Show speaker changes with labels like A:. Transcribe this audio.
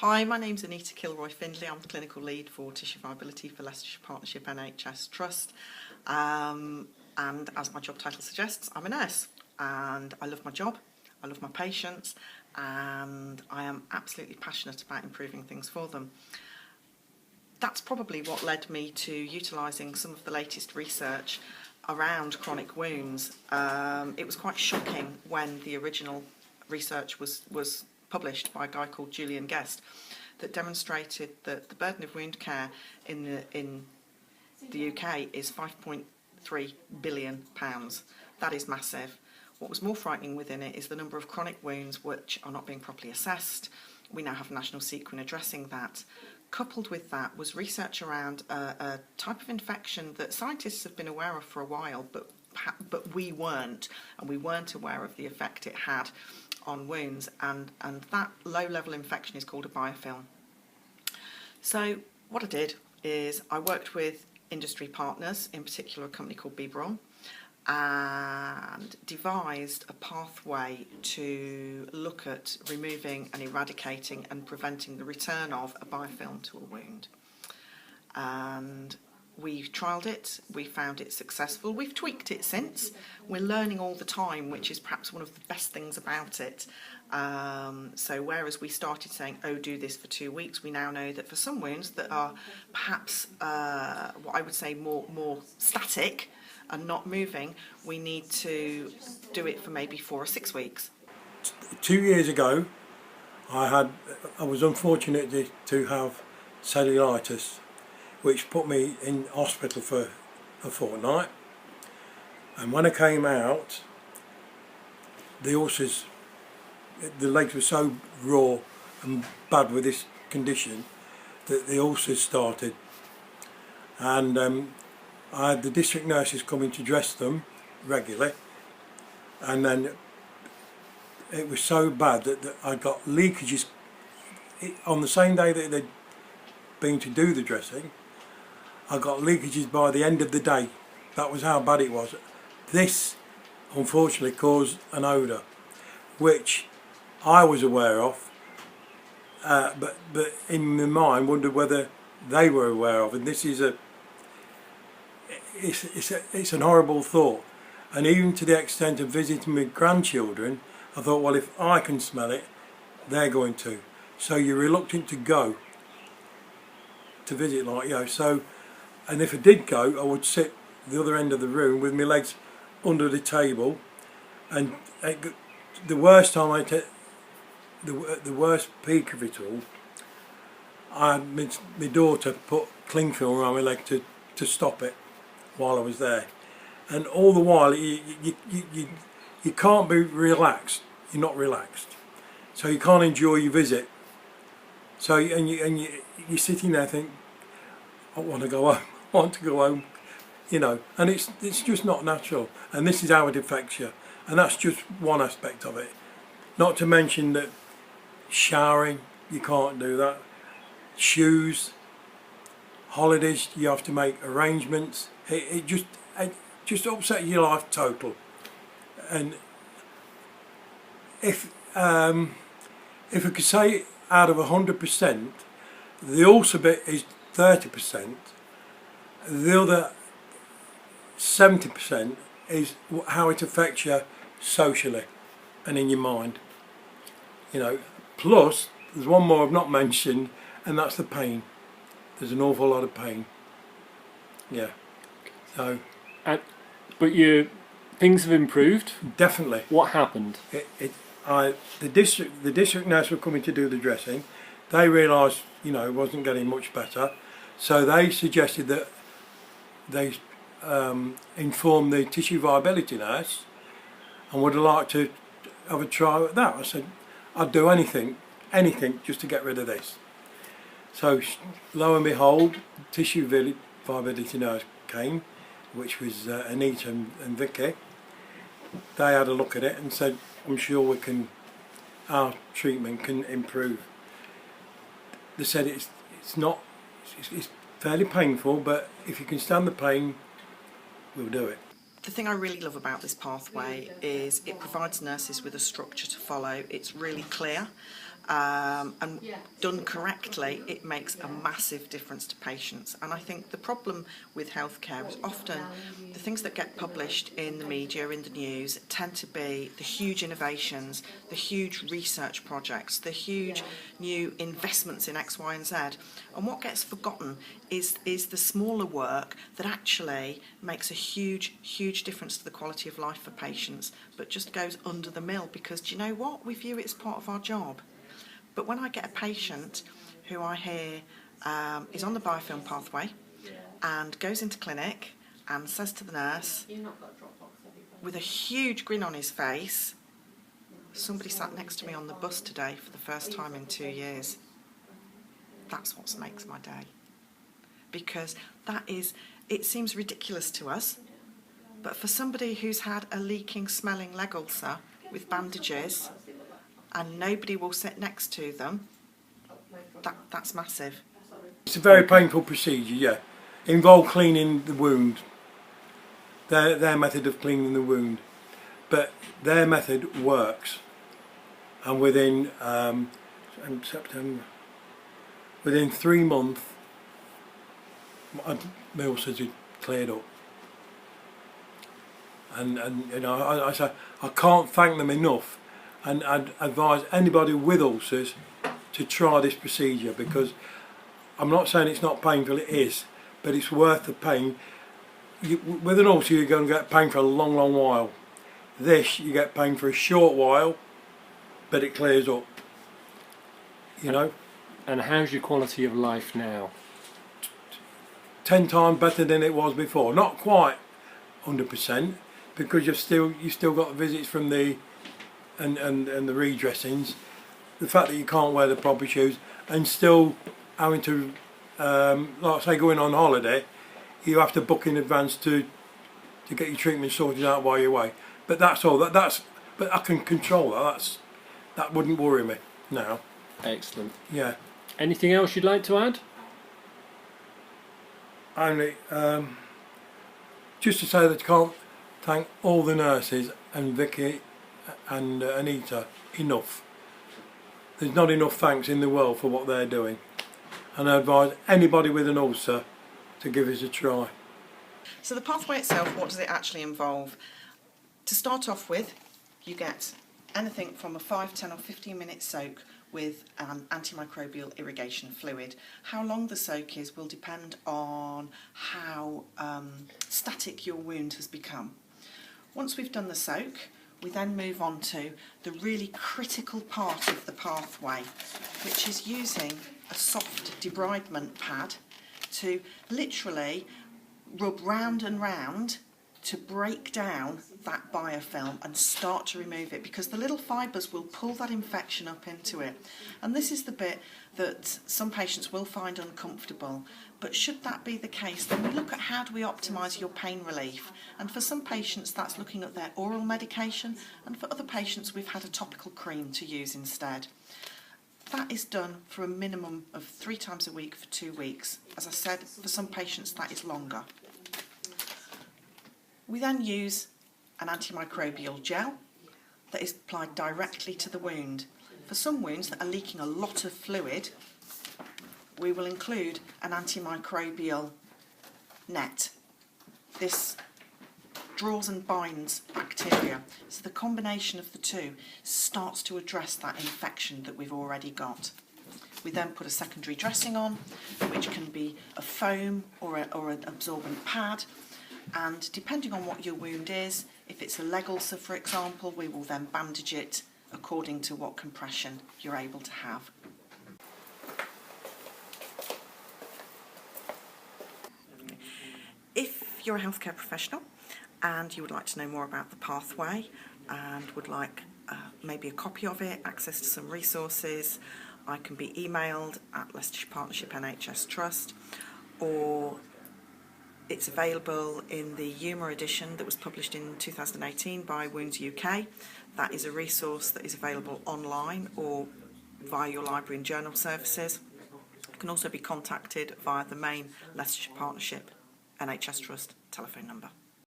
A: Hi, my name's Anita Kilroy-Findlay. I'm the clinical lead for tissue viability for Leicestershire Partnership NHS Trust. And as my job title suggests, I'm a nurse and I love my job, I love my patients, and I am absolutely passionate about improving things for them. That's probably what led me to utilising some of the latest research around chronic wounds. It was quite shocking when the original research was published by a guy called Julian Guest that demonstrated that the burden of wound care in the UK is £5.3 billion. That is massive. What was more frightening within it is the number of chronic wounds which are not being properly assessed. We now have a national sequin addressing that. Coupled with that was research around a type of infection that scientists have been aware of for a while, but we weren't, and we weren't aware of the effect it had on wounds, and that low-level infection is called a biofilm. So what I did is I worked with industry partners, in particular a company called Biofilm, and devised a pathway to look at removing and eradicating and preventing the return of a biofilm to a wound. And we've trialled it, we found it successful, we've tweaked it since, we're learning all the time, which is perhaps one of the best things about it. So whereas we started saying, oh, do this for 2 weeks, we now know that for some wounds that are perhaps what I would say more static and not moving, we need to do it for maybe 4 or 6 weeks.
B: 2 years ago, I was unfortunate to have cellulitis, which put me in hospital for a fortnight. And when I came out, the ulcers, the legs were so raw and bad with this condition that the ulcers started. And I had the district nurses coming to dress them regularly, and then it was so bad that I got leakages on the same day that they'd been to do the dressing. I got leakages by the end of the day. That was how bad it was. This unfortunately caused an odour, which I was aware of, but in my mind wondered whether they were aware of. And this is it's an horrible thought. And even to the extent of visiting my grandchildren, I thought, well, if I can smell it, they're going to. So you're reluctant to go to visit, like, you know. So, and if I did go, I would sit the other end of the room with my legs under the table. And the worst time the worst peak of it all, I had my daughter put cling film around my leg to stop it while I was there. And all the while you can't be relaxed. You're not relaxed, so you can't enjoy your visit. So you're sitting there thinking, I want to go home. I want to go home, you know. And it's just not natural. And this is how it affects you. And that's just one aspect of it. Not to mention that showering, you can't do that. Shoes, holidays, you have to make arrangements. It just upsets your life total. And if I could say out of 100%, the ulcer bit is 30%. The other 70% is how it affects you socially and in your mind. You know. Plus, there's one more I've not mentioned, and that's the pain. There's an awful lot of pain. Yeah. So.
C: But things have improved.
B: Definitely.
C: What happened?
B: The district nurse were coming to do the dressing. They realised, you know, it wasn't getting much better, so they suggested that they inform the tissue viability nurse and would like to have a try at that. I said, I'd do anything just to get rid of this. So lo and behold, tissue viability nurse came, which was Anita and Vicky. They had a look at it and said, I'm sure our treatment can improve. They said it's fairly painful, but if you can stand the pain, we'll do it.
A: The thing I really love about this pathway is it provides nurses with a structure to follow. It's really clear. and done correctly, it makes a massive difference to patients. And I think the problem with healthcare is often the things that get published in the media, in the news, tend to be the huge innovations, the huge research projects, the huge new investments in X, Y and Z. And what gets forgotten is the smaller work that actually makes a huge, huge difference to the quality of life for patients, but just goes under the mill because, do you know what? We view it as part of our job. But when I get a patient who I hear is on the biofilm pathway and goes into clinic and says to the nurse, with a huge grin on his face, somebody sat next to me on the bus today for the first time in 2 years. That's what makes my day. Because it seems ridiculous to us, but for somebody who's had a leaking, smelling leg ulcer with bandages and nobody will sit next to them, that's massive.
B: It's a very painful procedure, yeah. Involve cleaning the wound. Their method of cleaning the wound. But their method works. And within September, within 3 months, my ulcers had cleared up. And you know, I say I can't thank them enough. And I'd advise anybody with ulcers to try this procedure, because I'm not saying it's not painful, it is, but it's worth the pain. With an ulcer you're going to get pain for a long, long while. This, you get pain for a short while, but it clears up, you know.
C: And how's your quality of life now?
B: 10 times better than it was before. Not quite 100%, because you've still got visits from the and the redressings, the fact that you can't wear the proper shoes, and still having to, like say, going on holiday, you have to book in advance to get your treatment sorted out while you're away. But that's all. But I can control that. That wouldn't worry me now.
C: Excellent.
B: Yeah.
C: Anything else you'd like to add?
B: Only just to say that I can't thank all the nurses and Vicky and Anita enough. There's not enough thanks in the world for what they're doing, and I advise anybody with an ulcer to give it a try.
A: So the pathway itself, what does it actually involve? To start off with, you get anything from a 5, 10 or 15 minute soak with antimicrobial irrigation fluid. How long the soak is will depend on how static your wound has become. Once we've done the soak, we then move on to the really critical part of the pathway, which is using a soft debridement pad to literally rub round and round to break down that biofilm and start to remove it, because the little fibres will pull that infection up into it. And this is the bit that some patients will find uncomfortable, but should that be the case, then we look at how do we optimise your pain relief. And for some patients that's looking at their oral medication, and for other patients we've had a topical cream to use instead. That is done for a minimum of 3 times a week for 2 weeks. As I said, for some patients that is longer. We then use an antimicrobial gel that is applied directly to the wound. For some wounds that are leaking a lot of fluid, we will include an antimicrobial net. This draws and binds bacteria, so the combination of the two starts to address that infection that we've already got. We then put a secondary dressing on, which can be a foam or an absorbent pad, and depending on what your wound is, if it's a leg ulcer for example, we will then bandage it according to what compression you're able to have. If you're a healthcare professional and you would like to know more about the pathway and would like maybe a copy of it, access to some resources, I can be emailed at Leicestershire Partnership NHS Trust, or it's available in the Humour edition that was published in 2018 by Wounds UK. That is a resource that is available online or via your library and journal services. You can also be contacted via the main Leicestershire Partnership NHS Trust telephone number.